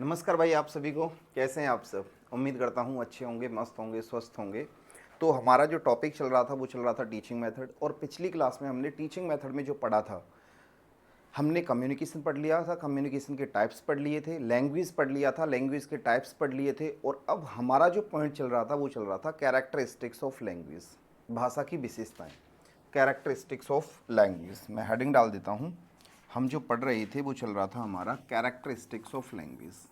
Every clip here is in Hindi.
नमस्कार भाई, आप सभी को कैसे हैं आप सब। उम्मीद करता हूँ अच्छे होंगे, मस्त होंगे, स्वस्थ होंगे। तो हमारा जो टॉपिक चल रहा था वो चल रहा था टीचिंग मेथड। और पिछली क्लास में हमने टीचिंग मेथड में जो पढ़ा था, हमने कम्युनिकेशन पढ़ लिया था, कम्युनिकेशन के टाइप्स पढ़ लिए थे, लैंग्वेज पढ़ लिया था, लैंग्वेज के टाइप्स पढ़ लिए थे। और अब हमारा जो पॉइंट चल रहा था वो चल रहा था कैरेक्टरिस्टिक्स ऑफ लैंग्वेज, भाषा की विशेषताएँ। कैरेक्टरिस्टिक्स ऑफ लैंग्वेज मैं हेडिंग डाल देता हूँ। हम जो पढ़ रहे थे वो चल रहा था हमारा characteristics of language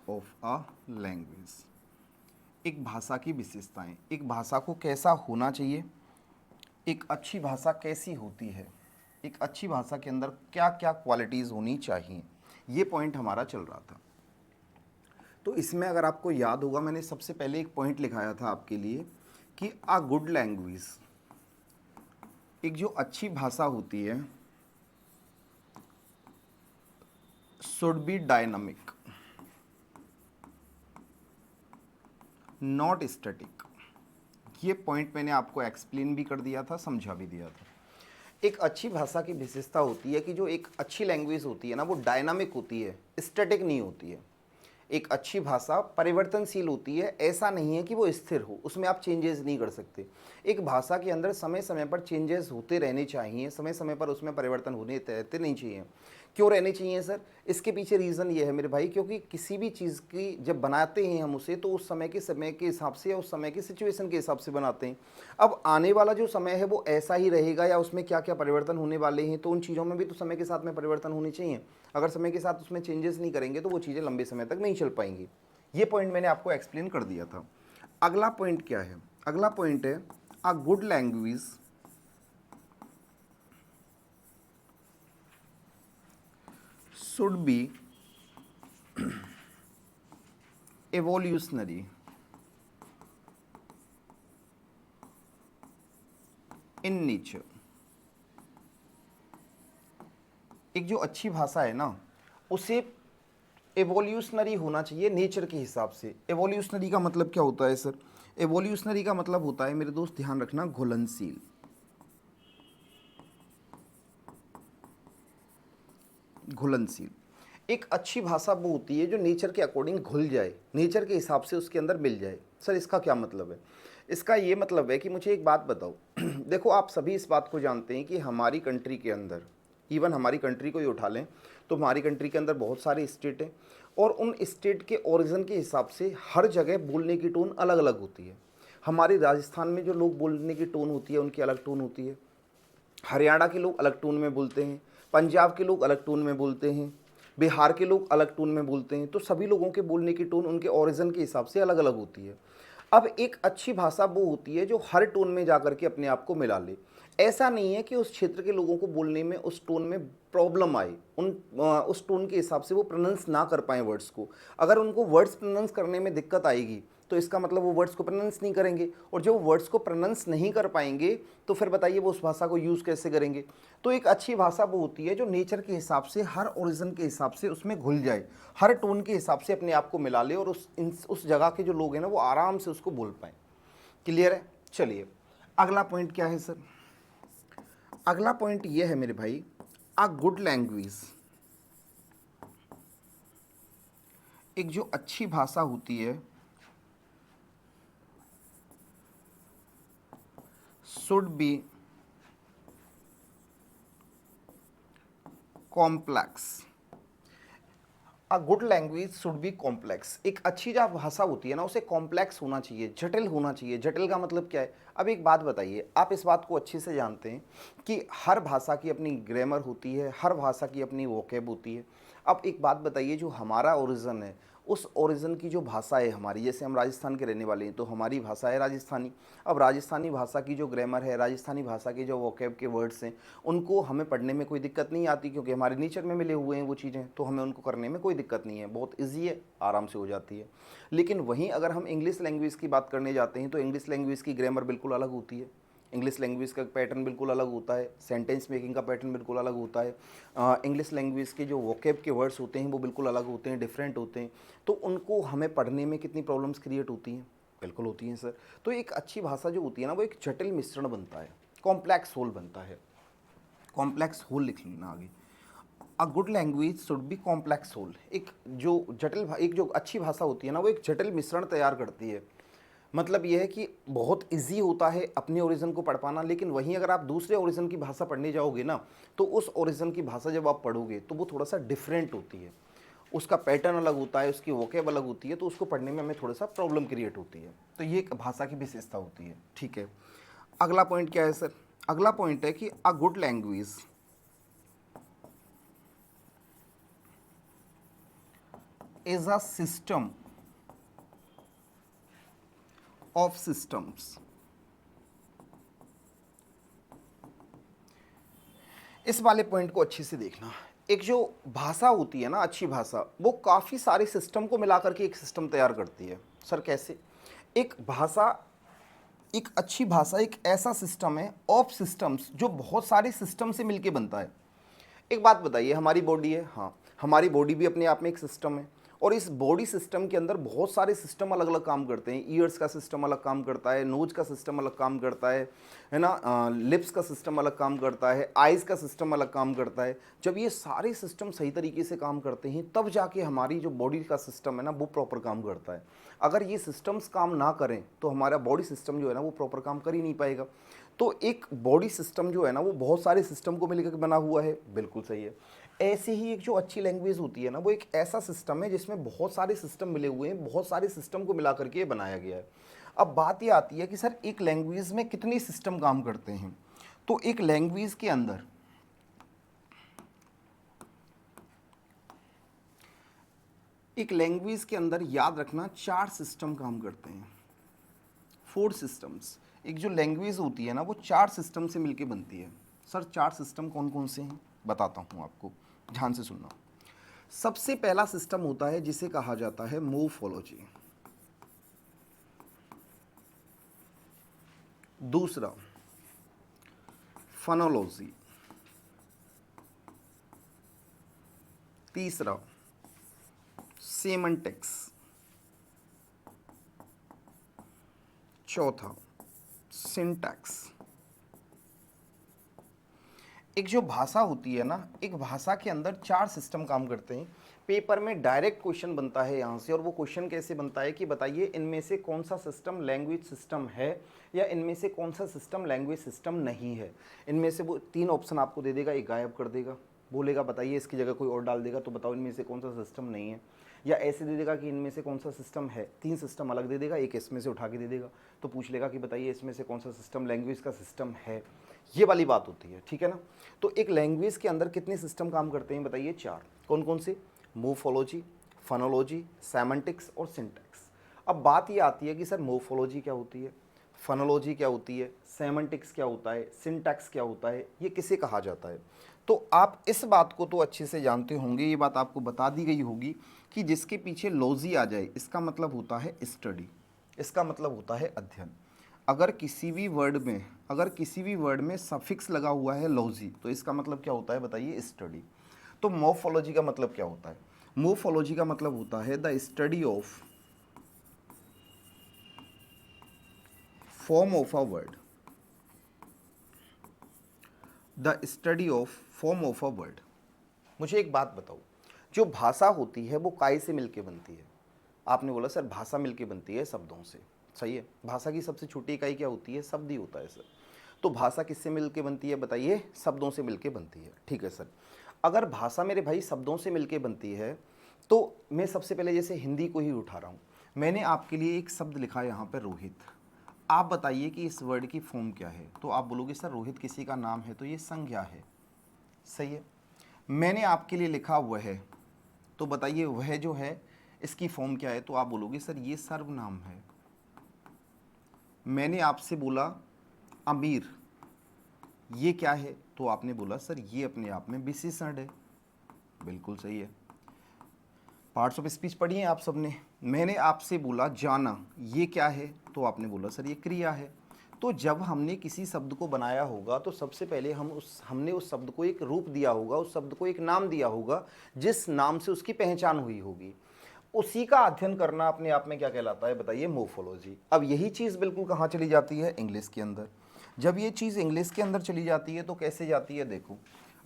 of a language. एक भाषा की विशेषताएं, एक भाषा को कैसा होना चाहिए, एक अच्छी भाषा कैसी होती है, एक अच्छी भाषा के अंदर क्या क्या क्वालिटीज़ होनी चाहिए, ये पॉइंट हमारा चल रहा था। तो इसमें अगर आपको याद होगा, मैंने सबसे पहले एक पॉइंट लिखाया था आपके लिए कि अ गुड लैंग्वेज, एक जो अच्छी भाषा होती है, should be dynamic not static. ये पॉइंट मैंने आपको एक्सप्लेन भी कर दिया था, समझा भी दिया था। एक अच्छी भाषा की विशेषता होती है कि जो एक अच्छी लैंग्वेज होती है ना, वो डायनामिक होती है, स्टैटिक नहीं होती है। एक अच्छी भाषा परिवर्तनशील होती है, ऐसा नहीं है कि वो स्थिर हो, उसमें आप चेंजेस नहीं कर सकते। एक भाषा के अंदर समय समय पर चेंजेस होते रहने चाहिए, समय समय पर उसमें परिवर्तन होने रहते नहीं चाहिए। क्यों रहने चाहिए सर? इसके पीछे रीज़न ये है मेरे भाई, क्योंकि किसी भी चीज़ की जब बनाते हैं हम उसे, तो उस समय के हिसाब से या उस समय की सिचुएशन के हिसाब से बनाते हैं। अब आने वाला जो समय है वो ऐसा ही रहेगा या उसमें क्या क्या परिवर्तन होने वाले हैं, तो उन चीज़ों में भी तो समय के साथ में परिवर्तन होने चाहिए। अगर समय के साथ उसमें चेंजेस नहीं करेंगे तो वो चीज़ें लंबे समय तक नहीं चल पाएंगी। ये पॉइंट मैंने आपको एक्सप्लेन कर दिया था। अगला पॉइंट क्या है? अगला पॉइंट है अ good language should B evolutionary in nature. एक जो अच्छी भाषा है ना, उसे एवोल्यूशनरी होना चाहिए नेचर के हिसाब से। एवोल्यूशनरी का मतलब क्या होता है सर? एवोल्यूशनरी का मतलब होता है, मेरे दोस्त ध्यान रखना, घुलनशील। घुलनशील। एक अच्छी भाषा वो होती है जो नेचर के अकॉर्डिंग घुल जाए, नेचर के हिसाब से उसके अंदर मिल जाए। सर इसका क्या मतलब है? इसका ये मतलब है कि मुझे एक बात बताओ देखो, आप सभी इस बात को जानते हैं कि हमारी कंट्री के अंदर, इवन हमारी कंट्री को ही उठा लें तो हमारी कंट्री के अंदर बहुत सारे स्टेट हैं, और उन स्टेट के ओरिजिन के हिसाब से हर जगह बोलने की टोन अलग अलग होती है। हमारे राजस्थान में जो लोग बोलने की टोन होती है उनकी अलग टोन होती है, हरियाणा के लोग अलग टोन में बोलते हैं, पंजाब के लोग अलग टोन में बोलते हैं, बिहार के लोग अलग टोन में बोलते हैं। तो सभी लोगों के बोलने की टोन उनके ओरिजिन के हिसाब से अलग अलग होती है। अब एक अच्छी भाषा वो होती है जो हर टोन में जाकर के अपने आप को मिला ले। ऐसा नहीं है कि उस क्षेत्र के लोगों को बोलने में उस टोन में प्रॉब्लम आए, उस टोन के हिसाब से वो प्रोनाउंस ना कर पाए वर्ड्स को। अगर उनको वर्ड्स प्रोनाउंस करने में दिक्कत आएगी तो इसका मतलब वो वर्ड्स को प्रोनाउंस नहीं करेंगे, और जब वो वर्ड्स को प्रोनाउंस नहीं कर पाएंगे तो फिर बताइए वो उस भाषा को यूज़ कैसे करेंगे? तो एक अच्छी भाषा वो होती है जो नेचर के हिसाब से, हर ओरिजिन के हिसाब से उसमें घुल जाए, हर टोन के हिसाब से अपने आप को मिला ले, और उस जगह के जो लोग हैं ना वो आराम से उसको बोल पाएँ। क्लियर है? चलिए, अगला पॉइंट क्या है सर? अगला पॉइंट ये है मेरे भाई, अ गुड लैंग्वेज, एक जो अच्छी भाषा होती है, should be complex. A good language should be complex. एक अच्छी जो भाषा होती है ना, उसे कॉम्प्लेक्स होना चाहिए, जटिल होना चाहिए। जटिल का मतलब क्या है? अब एक बात बताइए, आप इस बात को अच्छे से जानते हैं कि हर भाषा की अपनी ग्रामर होती है, हर भाषा की अपनी वोकैब होती है। अब एक बात बताइए, जो हमारा ओरिजिन है, उस ओरिजिन की जो भाषा है हमारी, जैसे हम राजस्थान के रहने वाले हैं तो हमारी भाषा है राजस्थानी। अब राजस्थानी भाषा की जो ग्रामर है, राजस्थानी भाषा के जो वोकैब के वर्ड्स हैं, उनको हमें पढ़ने में कोई दिक्कत नहीं आती, क्योंकि हमारे नेचर में मिले हुए हैं वो चीज़ें, तो हमें उनको करने में कोई दिक्कत नहीं है, बहुत ईजी है, आराम से हो जाती है। लेकिन वहीं अगर हम इंग्लिश लैंग्वेज की बात करने जाते हैं तो इंग्लिश लैंग्वेज की ग्रामर बिल्कुल अलग होती है। इंग्लिश लैंग्वेज का पैटर्न बिल्कुल अलग होता है, सेंटेंस मेकिंग का पैटर्न बिल्कुल अलग होता है। इंग्लिश लैंग्वेज के जो वोकैब के वर्ड्स होते हैं वो बिल्कुल अलग होते हैं, डिफरेंट होते हैं। तो उनको हमें पढ़ने में कितनी प्रॉब्लम्स क्रिएट होती हैं? बिल्कुल होती हैं सर। तो एक अच्छी भाषा जो होती है ना, वो एक जटिल मिश्रण बनता है, कॉम्प्लेक्स होल बनता है। कॉम्प्लेक्स होल लिख लेना आगे। A good language should be complex whole. एक जो अच्छी भाषा होती है ना, वो एक जटिल मिश्रण तैयार करती है। मतलब ये है कि बहुत इजी होता है अपने ओरिजिन को पढ़ पाना, लेकिन वहीं अगर आप दूसरे ओरिजिन की भाषा पढ़ने जाओगे ना, तो उस ओरिजिन की भाषा जब आप पढ़ोगे तो वो थोड़ा सा डिफरेंट होती है, उसका पैटर्न अलग होता है, उसकी वोकेब अलग होती है, तो उसको पढ़ने में हमें थोड़ा सा प्रॉब्लम क्रिएट होती है। तो ये एक भाषा की विशेषता होती है। ठीक है, अगला पॉइंट क्या है सर? अगला पॉइंट है कि अ good language is a system of systems. इस वाले पॉइंट को अच्छे से देखना। एक जो भाषा होती है ना, अच्छी भाषा, वो काफ़ी सारे सिस्टम को मिलाकर के एक सिस्टम तैयार करती है। सर कैसे? एक भाषा, एक अच्छी भाषा एक ऐसा सिस्टम है ऑफ सिस्टम्स जो बहुत सारे सिस्टम से मिलके बनता है। एक बात बताइए, हमारी बॉडी है, हाँ, हमारी बॉडी भी अपने आप में एक सिस्टम है, और इस बॉडी सिस्टम के अंदर बहुत सारे सिस्टम अलग अलग काम करते हैं। ईयर्स का सिस्टम अलग काम करता है, नोज का सिस्टम अलग काम करता है ना, लिप्स का सिस्टम अलग काम करता है, आइज़ का सिस्टम अलग काम करता है। जब ये सारे सिस्टम सही तरीके से काम करते हैं तब जाके हमारी जो बॉडी का सिस्टम है ना, वो प्रॉपर काम करता है। अगर ये सिस्टम्स काम ना करें तो हमारा बॉडी सिस्टम जो है ना, वो प्रॉपर काम कर ही नहीं पाएगा। तो एक बॉडी सिस्टम जो है ना, वो बहुत सारे सिस्टम को मिलकर बना हुआ है, बिल्कुल सही है। ऐसे ही एक जो अच्छी लैंग्वेज होती है ना, वो एक ऐसा सिस्टम है जिसमें बहुत सारे सिस्टम मिले हुए हैं, बहुत सारे सिस्टम को मिला करके ये बनाया गया है। अब बात ये आती है कि सर एक लैंग्वेज में कितने सिस्टम काम करते हैं? तो एक लैंग्वेज के अंदर याद रखना 4 सिस्टम काम करते हैं, 4 सिस्टम्स। एक जो लैंग्वेज होती है ना, वो 4 सिस्टम से मिलके बनती है। सर 4 सिस्टम कौन कौन से हैं बताता हूँ आपको, ध्यान से सुनना। सबसे पहला सिस्टम होता है जिसे कहा जाता है मोर्फोलॉजी। दूसरा फोनोलॉजी। तीसरा सेमेंटिक्स। चौथा सिंटैक्स। एक जो भाषा होती है ना, एक भाषा के अंदर 4 सिस्टम काम करते हैं। पेपर में डायरेक्ट क्वेश्चन बनता है यहाँ से, और वो क्वेश्चन कैसे बनता है कि बताइए इनमें से कौन सा सिस्टम लैंग्वेज सिस्टम है, या इनमें से कौन सा सिस्टम लैंग्वेज सिस्टम नहीं है। इनमें से वो 3 ऑप्शन आपको दे देगा, एक गायब कर देगा, बोलेगा बताइए इसकी जगह कोई और डाल देगा, तो बताओ इनमें से कौन सा सिस्टम नहीं है। या ऐसे दे देगा कि इनमें से कौन सा सिस्टम है, 3 सिस्टम अलग दे देगा, एक इसमें से उठा के दे देगा, तो पूछ लेगा कि बताइए इसमें से कौन सा सिस्टम लैंग्वेज का सिस्टम है। ये वाली बात होती है, ठीक है ना। तो एक लैंग्वेज के अंदर कितने सिस्टम काम करते हैं बताइए? 4। कौन कौन से? मोर्फोलॉजी, फोनोलॉजी, सेमेंटिक्स और सिंटैक्स। अब बात ये आती है कि सर मोर्फोलॉजी क्या होती है, फोनोलॉजी क्या होती है, सेमेंटिक्स क्या होता है, सिंटैक्स क्या होता है, ये किसे कहा जाता है? तो आप इस बात को तो अच्छे से जानते होंगे, ये बात आपको बता दी गई होगी कि जिसके पीछे लॉजी आ जाए इसका मतलब होता है स्टडी, इसका मतलब होता है अध्ययन। अगर किसी भी वर्ड में सफिक्स लगा हुआ है लॉजी, तो इसका मतलब क्या होता है बताइए? स्टडी। तो मोर्फोलॉजी का मतलब क्या होता है? मोर्फोलॉजी का मतलब होता है the study of form of a word, the study of form of a word. मुझे एक बात बताओ, जो भाषा होती है वो काय से मिलके बनती है? आपने बोला सर भाषा मिलके बनती है शब्दों से, सही है। भाषा की सबसे छोटी इकाई क्या होती है? शब्द ही होता है सर। तो भाषा किससे मिलके बनती है बताइए? शब्दों से मिलके बनती है, ठीक है सर। अगर भाषा मेरे भाई शब्दों से मिलके बनती है, तो मैं सबसे पहले जैसे हिंदी को ही उठा रहा हूँ, मैंने आपके लिए एक शब्द लिखा है यहाँ पर रोहित। आप बताइए कि इस वर्ड की फॉर्म क्या है? तो आप बोलोगे सर रोहित किसी का नाम है, तो ये संज्ञा है, सही है। मैंने आपके लिए लिखा वह, तो बताइए वह जो है इसकी फॉर्म क्या है? तो आप बोलोगे सर ये सर्वनाम है। मैंने आपसे बोला अमीर, ये क्या है? तो आपने बोला सर ये अपने आप में विशेषण है, बिल्कुल सही है। पार्ट्स ऑफ स्पीच पढ़ी हैं आप सबने। मैंने आपसे बोला जाना, ये क्या है? तो आपने बोला सर ये क्रिया है। तो जब हमने किसी शब्द को बनाया होगा तो सबसे पहले हमने उस शब्द को एक रूप दिया होगा, उस शब्द को एक नाम दिया होगा, जिस नाम से उसकी पहचान हुई होगी। उसी का अध्ययन करना अपने आप में क्या कहलाता है बताइए? मोर्फोलॉजी। अब यही चीज़ बिल्कुल कहाँ चली जाती है? इंग्लिश के अंदर। जब ये चीज़ इंग्लिश के अंदर चली जाती है तो कैसे जाती है देखो।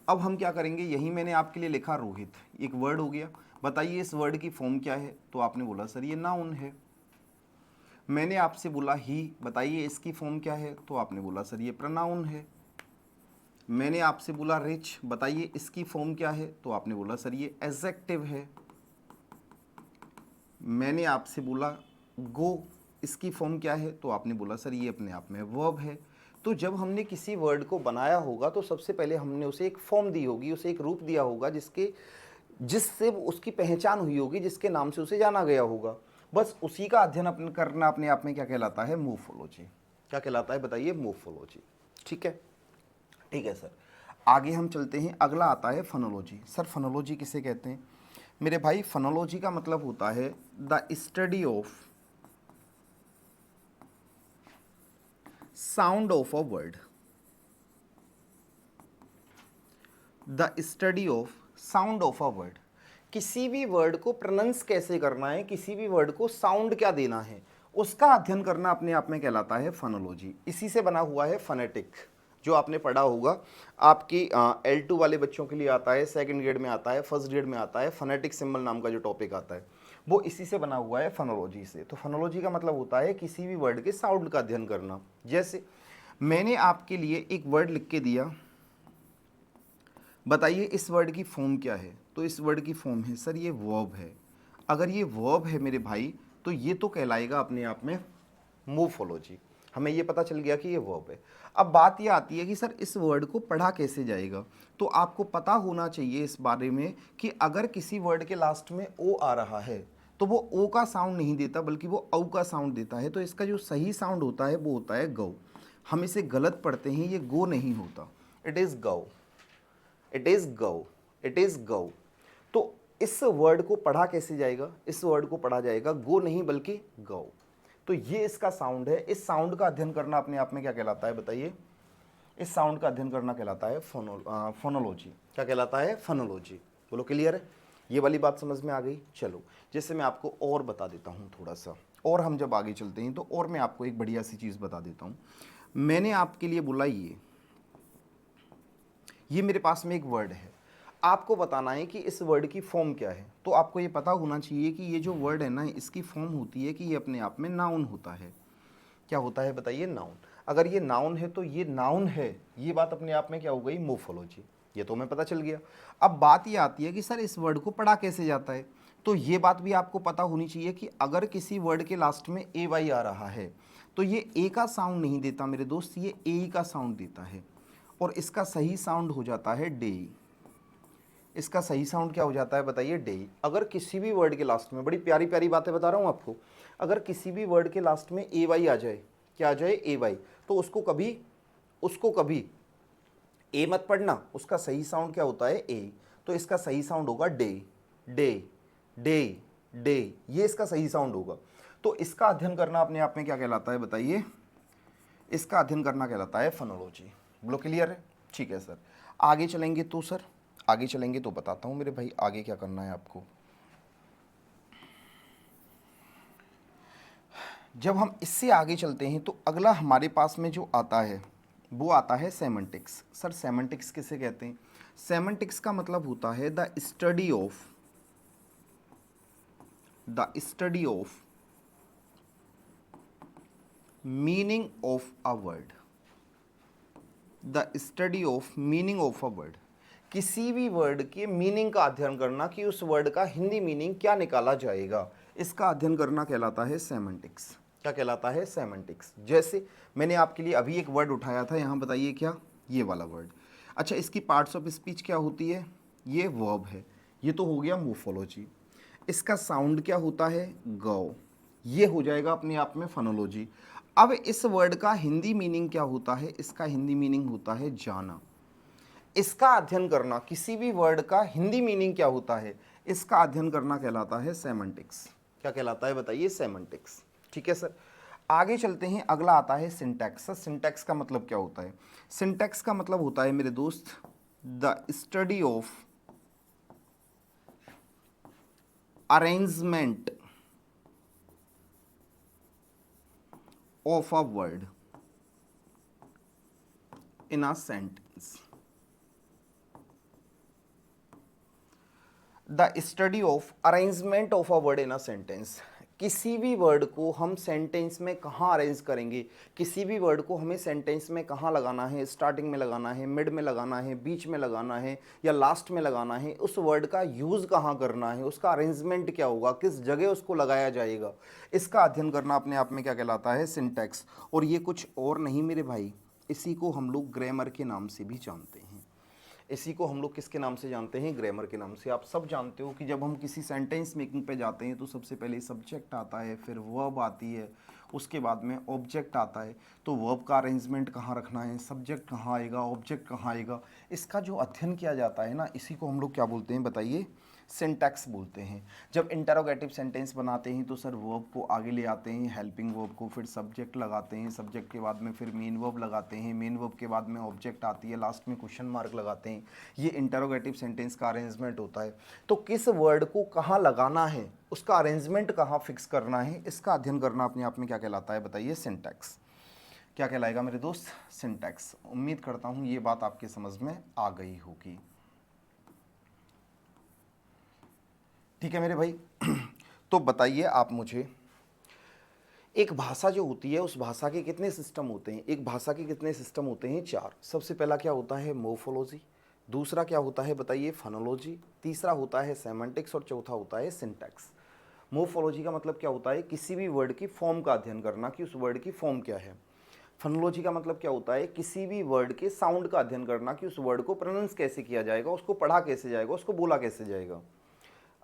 अब हम क्या करेंगे, यही मैंने आपके लिए लिखा रोहित, एक वर्ड हो गया। बताइए इस वर्ड की फॉर्म क्या है, तो आपने बोला सर ये नाउन है। मैंने आपसे बोला ही, बताइए इसकी फॉर्म क्या है, तो आपने बोला सर ये प्रोनाउन है। मैंने आपसे बोला रिच, बताइए इसकी फॉर्म क्या है, तो आपने बोला सर ये एडजेक्टिव है। मैंने आपसे बोला गो, इसकी फॉर्म क्या है, तो आपने बोला सर ये अपने आप में वर्ब है। तो जब हमने किसी वर्ड को बनाया होगा तो सबसे पहले हमने उसे एक फॉर्म दी होगी, उसे एक रूप दिया होगा जिससे उसकी पहचान हुई होगी, जिसके नाम से उसे जाना गया होगा। बस उसी का अध्ययन करना अपने आप में क्या कहलाता है, मोर्फोलॉजी। क्या कहलाता है बताइए, मोर्फोलॉजी। ठीक है, ठीक है सर। आगे हम चलते हैं, अगला आता है फोनोलॉजी। सर फोनोलॉजी किसे कहते हैं मेरे भाई? फोनोलॉजी का मतलब होता है the study of sound of a word. The study of sound of a word, किसी भी वर्ड को प्रोनाउंस कैसे करना है, किसी भी वर्ड को साउंड क्या देना है, उसका अध्ययन करना अपने आप में कहलाता है फोनोलॉजी। इसी से बना हुआ है फोनेटिक, जो आपने पढ़ा होगा। आपकी L2 वाले बच्चों के लिए आता है, सेकंड ग्रेड में आता है, फर्स्ट ग्रेड में आता है, फोनेटिक सिंबल नाम का जो टॉपिक आता है वो इसी से बना हुआ है, फोनोलॉजी से। तो फोनोलॉजी का मतलब होता है किसी भी वर्ड के साउंड का अध्ययन करना। जैसे मैंने आपके लिए एक वर्ड लिख के दिया, बताइए इस वर्ड की फॉर्म क्या है, तो इस वर्ड की फॉर्म है सर ये वर्ब है। अगर ये वर्ब है मेरे भाई तो ये तो कहलाएगा अपने आप में मोर्फोलॉजी। हमें ये पता चल गया कि ये वर्ब है। अब बात ये आती है कि सर इस वर्ड को पढ़ा कैसे जाएगा, तो आपको पता होना चाहिए इस बारे में कि अगर किसी वर्ड के लास्ट में ओ आ रहा है तो वो ओ का साउंड नहीं देता बल्कि वो औ का साउंड देता है। तो इसका जो सही साउंड होता है वो होता है गौ। हम इसे गलत पढ़ते हैं, ये गो नहीं होता, इट इज़ गौ, इट इज गौ, इट इज गौ। तो इस वर्ड को पढ़ा कैसे जाएगा, इस वर्ड को पढ़ा जाएगा गो नहीं बल्कि गौ। तो ये इसका साउंड है। इस साउंड का अध्ययन करना अपने आप में क्या कहलाता है बताइए? इस साउंड का अध्ययन करना कहलाता है फोनोलॉजी। क्या कहलाता है? फोनोलॉजी। बोलो क्लियर है? ये वाली बात समझ में आ गई? चलो, जैसे मैं आपको और बता देता हूँ थोड़ा सा, और हम जब आगे चलते हैं तो और मैं आपको एक बढ़िया सी चीज़ बता देता हूँ। मैंने आपके लिए बोला ये मेरे पास में एक वर्ड है, आपको बताना है कि इस वर्ड की फॉर्म क्या है। तो आपको ये पता होना चाहिए कि ये जो वर्ड है ना, इसकी फॉर्म होती है कि ये अपने आप में नाउन होता है। क्या होता है बताइए? नाउन। अगर ये नाउन है तो ये नाउन है, ये बात अपने आप में क्या हो गई? मोर्फोलॉजी। ये तो हमें पता चल गया। अब बात ये आती है कि सर इस वर्ड को पढ़ा कैसे जाता है, तो ये बात भी आपको पता होनी चाहिए कि अगर किसी वर्ड के लास्ट में ए वाई आ रहा है तो ये ए का साउंड नहीं देता मेरे दोस्त, ये ए का साउंड देता है। और इसका सही साउंड हो जाता है डे। इसका सही साउंड क्या हो जाता है बताइए? डे। अगर किसी भी वर्ड के लास्ट में, बड़ी प्यारी प्यारी बातें बता रहा हूँ आपको, अगर किसी भी वर्ड के लास्ट में ए वाई आ जाए, क्या आ जाए? ए वाई, तो उसको कभी ए मत पढ़ना, उसका सही साउंड क्या होता है? ए। तो इसका सही साउंड होगा डे, डे, डे, डे, ये इसका सही साउंड होगा। तो इसका अध्ययन करना अपने आप में क्या कहलाता है बताइए? इसका अध्ययन करना कहलाता है फोनोलॉजी। बोलो क्लियर है? ठीक है सर। आगे चलेंगे तो सर, आगे चलेंगे तो बताता हूँ मेरे भाई आगे क्या करना है आपको। जब हम इससे आगे चलते हैं तो अगला हमारे पास में जो आता है वो आता है सेमेंटिक्स। सर सेमेंटिक्स किसे कहते हैं? सेमेंटिक्स का मतलब होता है the study of meaning of a word. The study of meaning of a word, किसी भी वर्ड के मीनिंग का अध्ययन करना कि उस वर्ड का हिंदी मीनिंग क्या निकाला जाएगा, इसका अध्ययन करना कहलाता है सेमेंटिक्स। क्या कहलाता है? सेमेंटिक्स। जैसे मैंने आपके लिए अभी एक वर्ड उठाया था, यहाँ बताइए क्या? ये वाला वर्ड। अच्छा, इसकी पार्ट्स ऑफ स्पीच क्या होती है? ये वर्ब है। ये तो हो गया मोर्फोलॉजी। इसका साउंड क्या होता है? गौ। ये हो जाएगा अपने आप में फोनोलॉजी। अब इस वर्ड का हिंदी मीनिंग क्या होता है? इसका हिंदी मीनिंग होता है जाना। इसका अध्ययन करना, किसी भी वर्ड का हिंदी मीनिंग क्या होता है, इसका अध्ययन करना कहलाता है सेमेंटिक्स। क्या कहलाता है बताइए? सेमेंटिक्स। ठीक है सर। आगे चलते हैं, अगला आता है सिंटैक्स। सर सिंटैक्स का मतलब क्या होता है? सिंटैक्स का मतलब होता है मेरे दोस्त the study of arrangement of a word. In a sentence. The study of arrangement of a word in a sentence. किसी भी वर्ड को हम सेंटेंस में कहाँ अरेंज करेंगे, किसी भी वर्ड को हमें सेंटेंस में कहाँ लगाना है, स्टार्टिंग में लगाना है, मिड में लगाना है, बीच में लगाना है या लास्ट में लगाना है, उस वर्ड का यूज़ कहाँ करना है, उसका अरेंजमेंट क्या होगा, किस जगह उसको लगाया जाएगा, इसका अध्ययन करना अपने आप में क्या कहलाता है, सिंटैक्स। और ये कुछ और नहीं मेरे भाई, इसी को हम लोग ग्रामर के नाम से भी जानते हैं। इसी को हम लोग किसके नाम से जानते हैं, ग्रामर के नाम से। आप सब जानते हो कि जब हम किसी सेंटेंस मेकिंग पे जाते हैं तो सबसे पहले सब्जेक्ट आता है, फिर वर्ब आती है, उसके बाद में ऑब्जेक्ट आता है। तो वर्ब का अरेंजमेंट कहाँ रखना है, सब्जेक्ट कहाँ आएगा, ऑब्जेक्ट कहाँ आएगा, इसका जो अध्ययन किया जाता है ना, इसी को हम लोग क्या बोलते हैं बताइए, सिंटैक्स बोलते हैं। जब इंटरोगेटिव सेंटेंस बनाते हैं तो सर वर्ब को आगे ले आते हैं, हेल्पिंग वर्ब को, फिर सब्जेक्ट लगाते हैं, सब्जेक्ट के बाद में फिर मेन वर्ब लगाते हैं, मेन वर्ब के बाद में ऑब्जेक्ट आती है, लास्ट में क्वेश्चन मार्क लगाते हैं। ये इंटरोगेटिव सेंटेंस का अरेंजमेंट होता है। तो किस वर्ड को कहाँ लगाना है, उसका अरेंजमेंट कहाँ फिक्स करना है, इसका अध्ययन करना अपने आप में क्या कहलाता है बताइए, सिंटैक्स। क्या कहलाएगा मेरे दोस्त, सिंटैक्स। उम्मीद करता हूँ ये बात आपके समझ में आ गई होगी। ठीक है मेरे भाई। तो बताइए आप मुझे, एक भाषा जो होती है उस भाषा के कितने सिस्टम होते हैं, एक भाषा के कितने सिस्टम होते हैं, चार। सबसे पहला क्या होता है, मोर्फोलॉजी। दूसरा क्या होता है बताइए, फोनोलॉजी। तीसरा होता है सेमेंटिक्स और चौथा होता है सिंटैक्स। मोर्फोलॉजी का मतलब क्या होता है, किसी भी वर्ड की फॉर्म का अध्ययन करना कि उस वर्ड की फॉर्म क्या है। फोनोलॉजी का मतलब क्या होता है, किसी भी वर्ड के साउंड का अध्ययन करना कि उस वर्ड को प्रोनाउंस कैसे किया जाएगा, उसको पढ़ा कैसे जाएगा, उसको बोला कैसे जाएगा।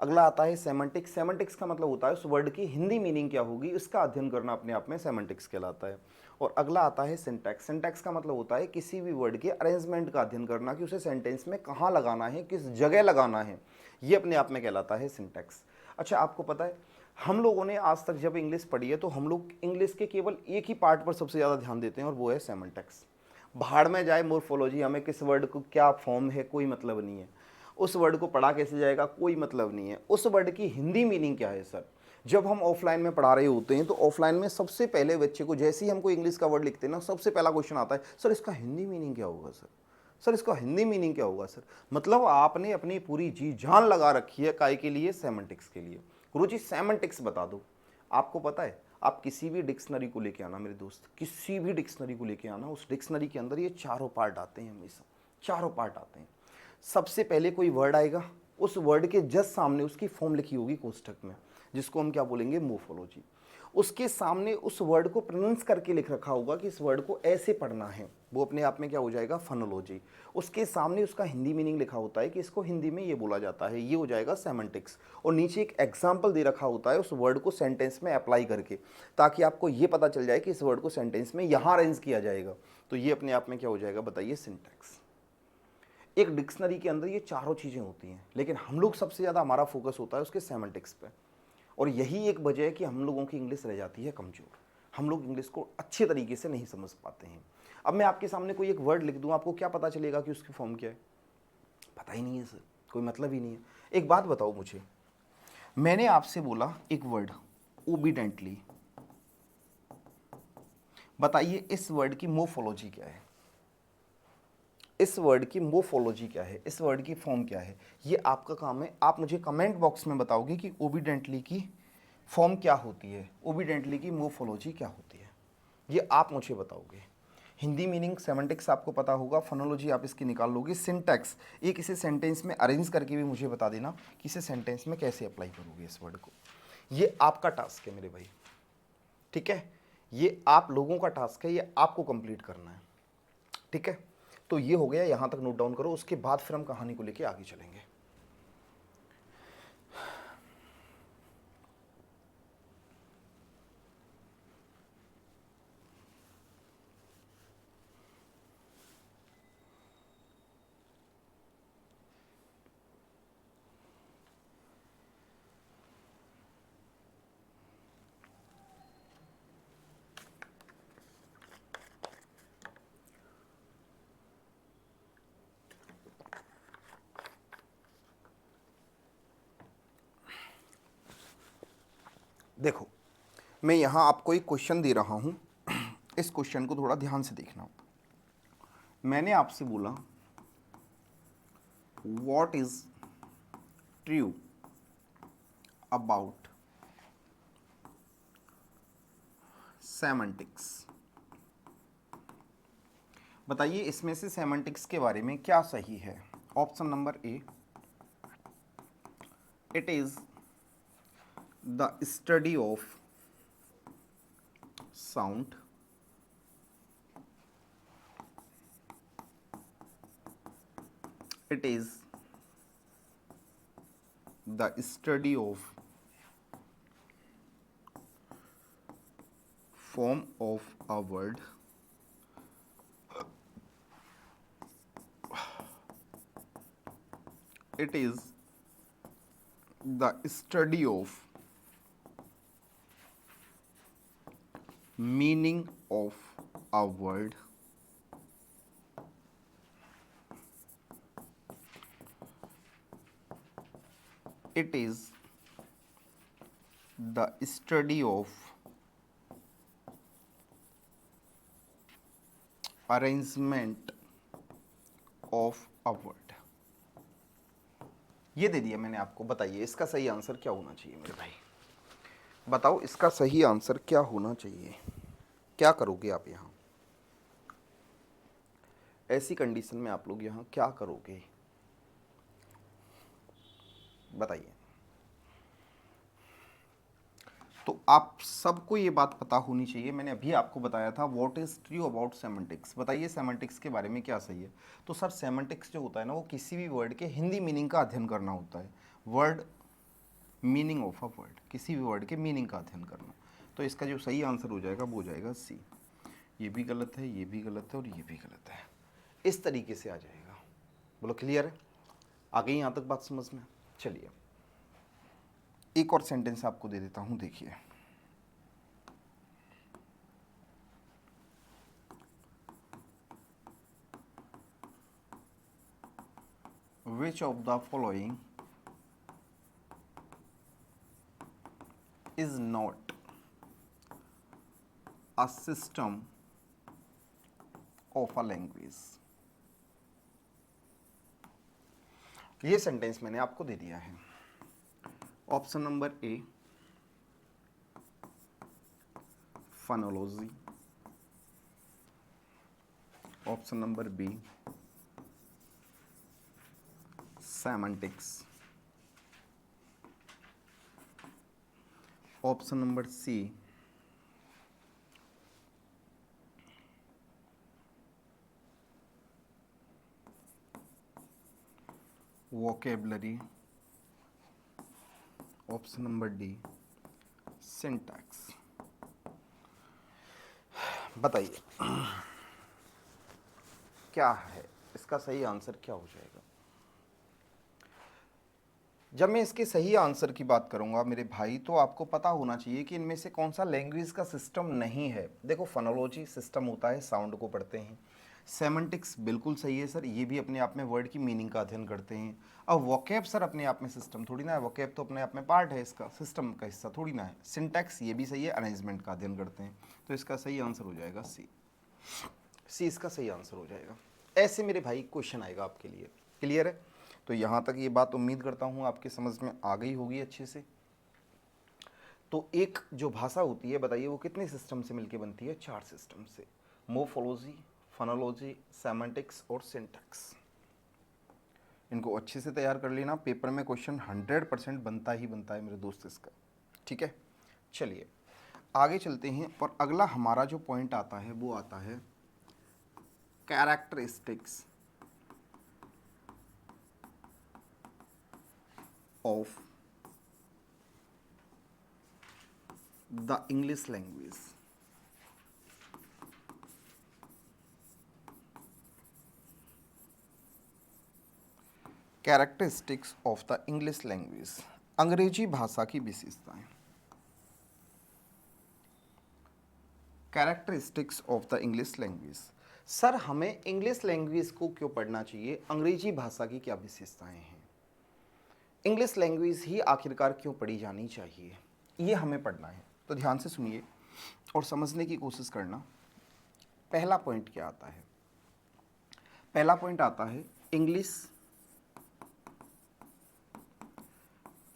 अगला आता है सेमेंटिक्स। सेमेंटिक्स का मतलब होता है उस वर्ड की हिंदी मीनिंग क्या होगी, इसका अध्ययन करना अपने आप में सेमेंटिक्स कहलाता है। और अगला आता है सिंटैक्स। सिंटैक्स का मतलब होता है किसी भी वर्ड के अरेंजमेंट का अध्ययन करना कि उसे सेंटेंस में कहाँ लगाना है, किस जगह लगाना है, ये अपने आप में कहलाता है सिंटैक्स। अच्छा, आपको पता है हम लोगों ने आज तक जब इंग्लिश पढ़ी है तो हम लोग इंग्लिश के केवल एक ही पार्ट पर सबसे ज़्यादा ध्यान देते हैं और वो है सेमेंटिक्स। भाड़ में जाए मोर्फोलॉजी, हमें किस वर्ड को क्या फॉर्म है कोई मतलब नहीं है, उस वर्ड को पढ़ा कैसे जाएगा कोई मतलब नहीं है, उस वर्ड की हिंदी मीनिंग क्या है सर। जब हम ऑफलाइन में पढ़ा रहे होते हैं तो ऑफलाइन में सबसे पहले बच्चे को जैसे ही हम कोई इंग्लिश का वर्ड लिखते हैं ना, सबसे पहला क्वेश्चन आता है, सर इसका हिंदी मीनिंग क्या होगा सर, सर इसका हिंदी मीनिंग क्या होगा सर। मतलब आपने अपनी पूरी जी जान लगा रखी है काय के लिए, सेमेंटिक्स के लिए। गुरुजी सेमेंटिक्स बता दो। आपको पता है, आप किसी भी डिक्शनरी को लेके आना मेरे दोस्त, किसी भी डिक्शनरी को लेके आना, उस डिक्शनरी के अंदर ये चारों पार्ट आते हैं, हमेशा चारों पार्ट आते हैं। सबसे पहले कोई वर्ड आएगा, उस वर्ड के जस्ट सामने उसकी फॉर्म लिखी होगी कोष्ठक में, जिसको हम क्या बोलेंगे, मोर्फोलॉजी। उसके सामने उस वर्ड को प्रोनाउंस करके लिख रखा होगा कि इस वर्ड को ऐसे पढ़ना है, वो अपने आप में क्या हो जाएगा, फोनोलॉजी। उसके सामने उसका हिंदी मीनिंग लिखा होता है कि इसको हिंदी में ये बोला जाता है, ये हो जाएगा सेमेंटिक्स। और नीचे एक एग्जाम्पल दे रखा होता है उस वर्ड को सेंटेंस में अप्लाई करके, ताकि आपको ये पता चल जाए कि इस वर्ड को सेंटेंस में यहाँ अरेंज किया जाएगा। तो ये अपने आप में क्या हो जाएगा बताइए, सिंटैक्स। एक डिक्शनरी के अंदर ये चारों चीज़ें होती हैं, लेकिन हम लोग सबसे ज़्यादा हमारा फोकस होता है उसके सेमेंटिक्स पे। और यही एक वजह है कि हम लोगों की इंग्लिश रह जाती है कमज़ोर, हम लोग इंग्लिश को अच्छे तरीके से नहीं समझ पाते हैं। अब मैं आपके सामने कोई एक वर्ड लिख दूँ, आपको क्या पता चलेगा कि उसकी फॉर्म क्या है, पता ही नहीं है सर, कोई मतलब ही नहीं है। एक बात बताओ मुझे, मैंने आपसे बोला एक वर्ड ओबीडेंटली, बताइए इस वर्ड की मोर्फोलॉजी क्या है, इस वर्ड की मोर्फोलॉजी क्या है, इस वर्ड की फॉर्म क्या है। ये आपका काम है, आप मुझे कमेंट बॉक्स में बताओगे कि ओबीडेंटली की फॉर्म क्या होती है, ओबीडेंटली की मोर्फोलॉजी क्या होती है, ये आप मुझे बताओगे। हिंदी मीनिंग सेमेंटिक्स आपको पता होगा, फोनोलॉजी आप इसकी निकाल लोगे, सिंटैक्स एक इसे सेंटेंस में अरेंज करके भी मुझे बता देना कि इसे सेंटेंस में कैसे अप्लाई करोगे इस वर्ड को। ये आपका टास्क है मेरे भाई, ठीक है, ये आप लोगों का टास्क है, ये आपको कंप्लीट करना है, ठीक है। तो ये हो गया, यहां तक नोट डाउन करो, उसके बाद फिर हम कहानी को लेके आगे चलेंगे। देखो, मैं यहां आपको एक क्वेश्चन दे रहा हूं, इस क्वेश्चन को थोड़ा ध्यान से देखना। मैंने आपसे बोला what is true about semantics. बताइए इसमें से सेमेंटिक्स के बारे में क्या सही है। Option number A, it is the study of sound. It is the study of form of a word. It is the study of meaning of a word. It is the study of arrangement of a word. ये दे दिया मैंने आपको। बताइए इसका सही आंसर क्या होना चाहिए मेरे भाई, बताओ इसका सही आंसर क्या होना चाहिए। क्या करोगे आप यहाँ, ऐसी कंडीशन में आप लोग यहाँ क्या करोगे, बताइए। तो आप सबको ये बात पता होनी चाहिए। मैंने अभी आपको बताया था what is true about semantics. बताइए सेमेंटिक्स के बारे में क्या सही है। तो सर सेमेंटिक्स जो होता है ना, वो किसी भी वर्ड के हिंदी मीनिंग का अध्ययन करना होता है। Word meaning of a word, किसी भी वर्ड के मीनिंग का अध्ययन करना। तो इसका जो सही आंसर हो जाएगा वो हो जाएगा सी। ये भी गलत है, ये भी गलत है और ये भी गलत है। इस तरीके से आ जाएगा। बोलो क्लियर है, आ गई यहाँ तक बात समझ में। चलिए एक और सेंटेंस आपको दे देता हूँ, देखिए। Which of the following is not a system of a language? ये सेंटेंस मैंने आपको दे दिया है। Option number A phonology, option number B semantics, option number C vocabulary, option number D syntax. बताइए क्या है इसका सही आंसर, क्या हो जाएगा। जब मैं इसके सही आंसर की बात करूंगा मेरे भाई, तो आपको पता होना चाहिए कि इनमें से कौन सा लैंग्वेज का सिस्टम नहीं है। देखो फोनोलॉजी सिस्टम होता है, साउंड को पढ़ते हैं। सेमेंटिक्स बिल्कुल सही है सर, ये भी अपने आप में वर्ड की मीनिंग का अध्ययन करते हैं। अब वोकैब सर अपने आप में सिस्टम थोड़ी ना है, वोकैब तो अपने आप में पार्ट है, इसका सिस्टम का हिस्सा थोड़ी ना है। सिंटैक्स ये भी सही है, अरेंजमेंट का अध्ययन करते हैं। तो इसका सही आंसर हो जाएगा सी। सी इसका सही आंसर हो जाएगा। ऐसे मेरे भाई क्वेश्चन आएगा आपके लिए। क्लियर है। तो यहाँ तक ये बात उम्मीद करता हूँ आपकी समझ में आ गई होगी अच्छे से। तो एक जो भाषा होती है, बताइए वो कितने सिस्टम से मिलकर बनती है। 4 सिस्टम से, मोर्फोलॉजी, फोनोलॉजी, सेमेंटिक्स और सिंटैक्स। इनको अच्छे से तैयार कर लेना, पेपर में क्वेश्चन 100% बनता ही बनता है मेरे दोस्त इसका। ठीक है, चलिए आगे चलते हैं। और अगला हमारा जो पॉइंट आता है वो आता है characteristics of the English language. Characteristics of the English language, अंग्रेजी भाषा की विशेषताएं। Characteristics of the English language. Sir हमें इंग्लिश लैंग्वेज को क्यों पढ़ना चाहिए, अंग्रेजी भाषा की क्या विशेषताएं हैं, इंग्लिश लैंग्वेज ही आखिरकार क्यों पढ़ी जानी चाहिए, ये हमें पढ़ना है। तो ध्यान से सुनिए और समझने की कोशिश करना। पहला पॉइंट क्या आता है, पहला पॉइंट आता है, English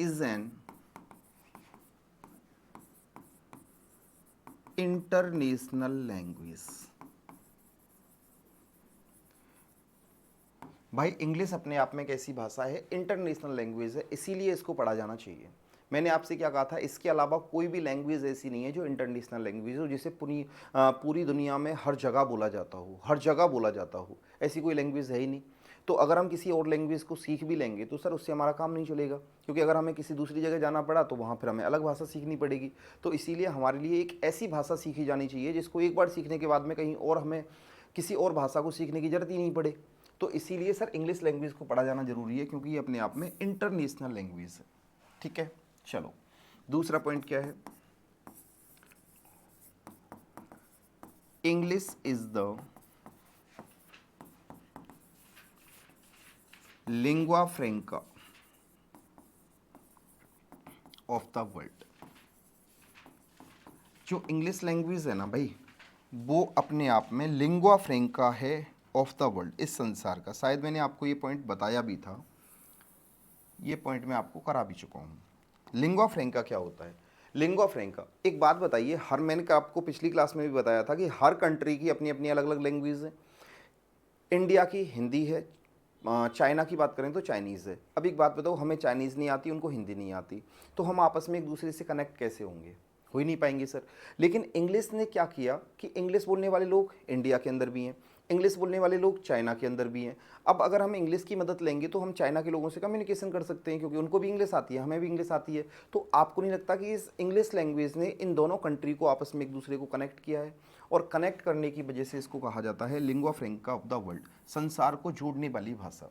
is an international language. भाई इंग्लिश अपने आप में एक ऐसी भाषा है, इंटरनेशनल लैंग्वेज है, इसीलिए इसको पढ़ा जाना चाहिए। मैंने आपसे क्या कहा था, इसके अलावा कोई भी लैंग्वेज ऐसी नहीं है जो इंटरनेशनल लैंग्वेज हो, जिसे पूरी दुनिया में हर जगह बोला जाता हो, हर जगह बोला जाता हो, ऐसी कोई लैंग्वेज है ही नहीं। तो अगर हम किसी और लैंग्वेज को सीख भी लेंगे तो सर उससे हमारा काम नहीं चलेगा, क्योंकि अगर हमें किसी दूसरी जगह जाना पड़ा तो वहाँ फिर हमें अलग भाषा सीखनी पड़ेगी। तो इसीलिए हमारे लिए एक ऐसी भाषा सीखी जानी चाहिए जिसको एक बार सीखने के बाद में कहीं और हमें किसी और भाषा को सीखने की ज़रूरत ही नहीं पड़े। तो इसीलिए सर इंग्लिश लैंग्वेज को पढ़ा जाना जरूरी है, क्योंकि ये अपने आप में इंटरनेशनल लैंग्वेज है। ठीक है, चलो दूसरा पॉइंट क्या है, English is the lingua फ्रैंका of the world. जो इंग्लिश लैंग्वेज है ना भाई, वो अपने आप में लिंगुआ फ्रैंका है ऑफ द वर्ल्ड, इस संसार का। शायद मैंने आपको ये पॉइंट बताया भी था, ये पॉइंट मैं आपको करा भी चुका हूँ। लिंगुआ फ्रैंका क्या होता है? लिंगुआ फ्रैंका, एक बात बताइए, हर मैंने आपको पिछली क्लास में भी बताया था कि हर कंट्री की अपनी अपनी अलग अलग लैंग्वेज है। इंडिया की हिंदी है, चाइना की बात करें तो चाइनीज़ है। अब एक बात बताओ, हमें चाइनीज़ नहीं आती, उनको हिंदी नहीं आती, तो हम आपस में एक दूसरे से कनेक्ट कैसे होंगे? हो ही नहीं पाएंगे सर। लेकिन इंग्लिश ने क्या किया कि इंग्लिश बोलने वाले लोग इंडिया के अंदर भी हैं, इंग्लिश बोलने वाले लोग चाइना के अंदर भी हैं। अब अगर हम इंग्लिश की मदद लेंगे तो हम चाइना के लोगों से कम्युनिकेशन कर सकते हैं, क्योंकि उनको भी इंग्लिश आती है, हमें भी इंग्लिश आती है। तो आपको नहीं लगता कि इस इंग्लिश लैंग्वेज ने इन दोनों कंट्री को आपस में एक दूसरे को कनेक्ट किया है? और कनेक्ट करने की वजह से इसको कहा जाता है लिंगुआ फ्रैंका ऑफ द वर्ल्ड, संसार को जोड़ने वाली भाषा।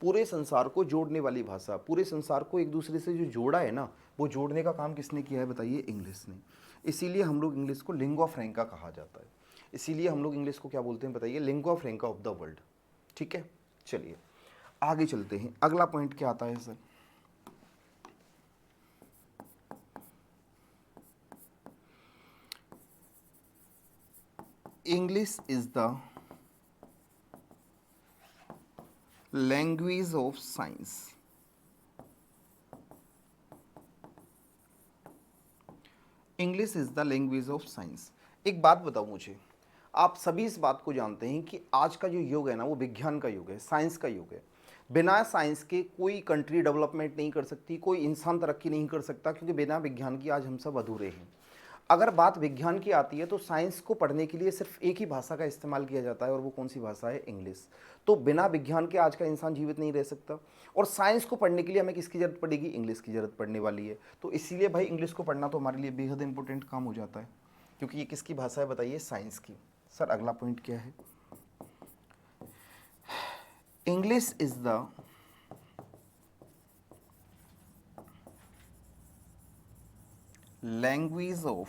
पूरे संसार को जोड़ने वाली भाषा, पूरे संसार को एक दूसरे से जो जोड़ा है ना, वो जोड़ने का काम किसने किया है बताइए? इंग्लिश ने। इसीलिए हम लोग इंग्लिश को लिंगुआ फ्रैंका कहा जाता है। इसीलिए हम लोग इंग्लिश को क्या बोलते हैं बताइए? Lingua फ्रैंका of the world. ठीक है, चलिए आगे चलते हैं। अगला पॉइंट क्या आता है sir? English is the language of science. English is the language of science. एक बात बताओ मुझे, आप सभी इस बात को जानते हैं कि आज का जो युग है ना, वो विज्ञान का युग है, साइंस का युग है। बिना साइंस के कोई कंट्री डेवलपमेंट नहीं कर सकती, कोई इंसान तरक्की नहीं कर सकता, क्योंकि बिना विज्ञान की आज हम सब अधूरे हैं। अगर बात विज्ञान की आती है तो साइंस को पढ़ने के लिए सिर्फ एक ही भाषा का इस्तेमाल किया जाता है, और वो कौन सी भाषा है? इंग्लिश। तो बिना विज्ञान के आज का इंसान जीवित नहीं रह सकता, और साइंस को पढ़ने के लिए हमें किसकी ज़रूरत पड़ेगी? इंग्लिश की ज़रूरत पड़ने वाली है। तो इसीलिए भाई इंग्लिश को पढ़ना तो हमारे लिए बेहद इंपॉर्टेंट काम हो जाता है, क्योंकि ये किसकी भाषा है बताइए? साइंस की। सर अगला पॉइंट क्या है? English is the language of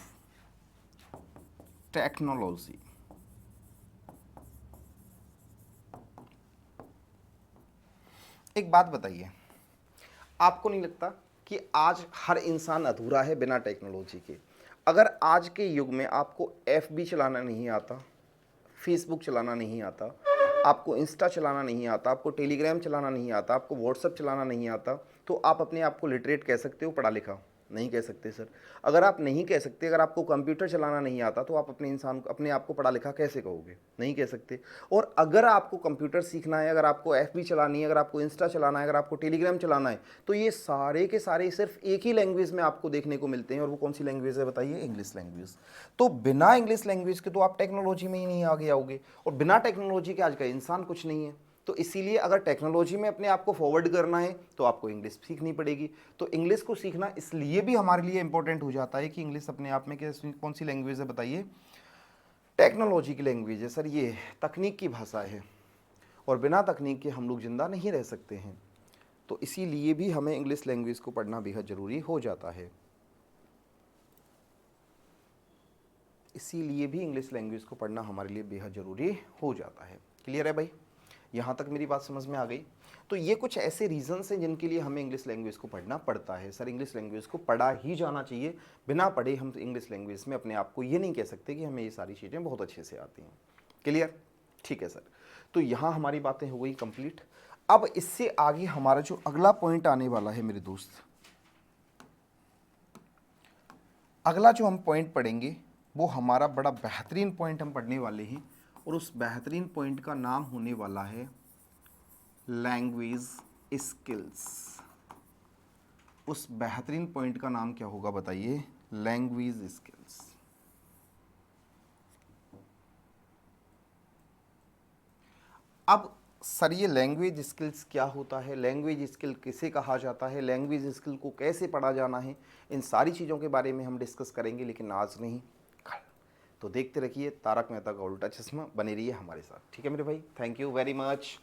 technology. एक बात बताइए, आपको नहीं लगता कि आज हर इंसान अधूरा है बिना टेक्नोलॉजी के? अगर आज के युग में आपको FB चलाना नहीं आता, फेसबुक चलाना नहीं आता, आपको इंस्टा चलाना नहीं आता, आपको टेलीग्राम चलाना नहीं आता, आपको व्हाट्सअप चलाना नहीं आता, तो आप अपने आप को लिटरेट कह सकते हो, पढ़ा लिखा? नहीं कह सकते सर। अगर आप नहीं कह सकते, अगर आपको कंप्यूटर चलाना नहीं आता, तो आप अपने आप को पढ़ा लिखा कैसे कहोगे? नहीं कह सकते। और अगर आपको कंप्यूटर सीखना है, अगर आपको FB चलानी है, अगर आपको इंस्टा चलाना है, अगर आपको टेलीग्राम चलाना है, तो ये सारे के सारे सिर्फ एक ही लैंग्वेज में आपको देखने को मिलते हैं, और वो कौन सी लैंग्वेज है बताइए? English language. तो बिना इंग्लिश लैंग्वेज के तो आप टेक्नोलॉजी में ही नहीं आगे आओगे, और बिना टेक्नोलॉजी के आज का इंसान कुछ नहीं है। तो इसीलिए अगर टेक्नोलॉजी में अपने आप को फॉरवर्ड करना है तो आपको इंग्लिश सीखनी पड़ेगी। तो इंग्लिश को सीखना इसलिए भी हमारे लिए इंपॉर्टेंट हो जाता है कि इंग्लिश अपने आप में कौन सी लैंग्वेज है बताइए? टेक्नोलॉजी की लैंग्वेज है सर, ये तकनीक की भाषा है, और बिना तकनीक के हम लोग जिंदा नहीं रह सकते हैं। तो इसीलिए भी हमें इंग्लिश लैंग्वेज को पढ़ना बेहद ज़रूरी हो जाता है। इसीलिए भी इंग्लिश लैंग्वेज को पढ़ना हमारे लिए बेहद ज़रूरी हो जाता है। क्लियर है भाई? यहाँ तक मेरी बात समझ में आ गई? तो ये कुछ ऐसे रीजंस हैं जिनके लिए हमें इंग्लिश लैंग्वेज को पढ़ना पड़ता है। सर इंग्लिश लैंग्वेज को पढ़ा ही जाना चाहिए, बिना पढ़े हम इंग्लिश लैंग्वेज में अपने आप को ये नहीं कह सकते कि हमें ये सारी चीज़ें बहुत अच्छे से आती हैं। क्लियर? ठीक है सर। तो यहाँ हमारी बातें हो गई कंप्लीट। अब इससे आगे हमारा जो अगला पॉइंट आने वाला है मेरे दोस्त, अगला जो हम पॉइंट पढ़ेंगे वो हमारा बड़ा बेहतरीन पॉइंट हम पढ़ने वाले हैं, और उस बेहतरीन पॉइंट का नाम होने वाला है लैंग्वेज स्किल्स। उस बेहतरीन पॉइंट का नाम क्या होगा बताइए? Language skills. अब सर ये लैंग्वेज स्किल्स क्या होता है, लैंग्वेज स्किल किसे कहा जाता है, लैंग्वेज स्किल को कैसे पढ़ा जाना है, इन सारी चीज़ों के बारे में हम डिस्कस करेंगे, लेकिन आज नहीं कल। तो देखते रहिए तारक मेहता का उल्टा चश्मा, बने रहिए हमारे साथ। ठीक है मेरे भाई, थैंक यू वेरी मच।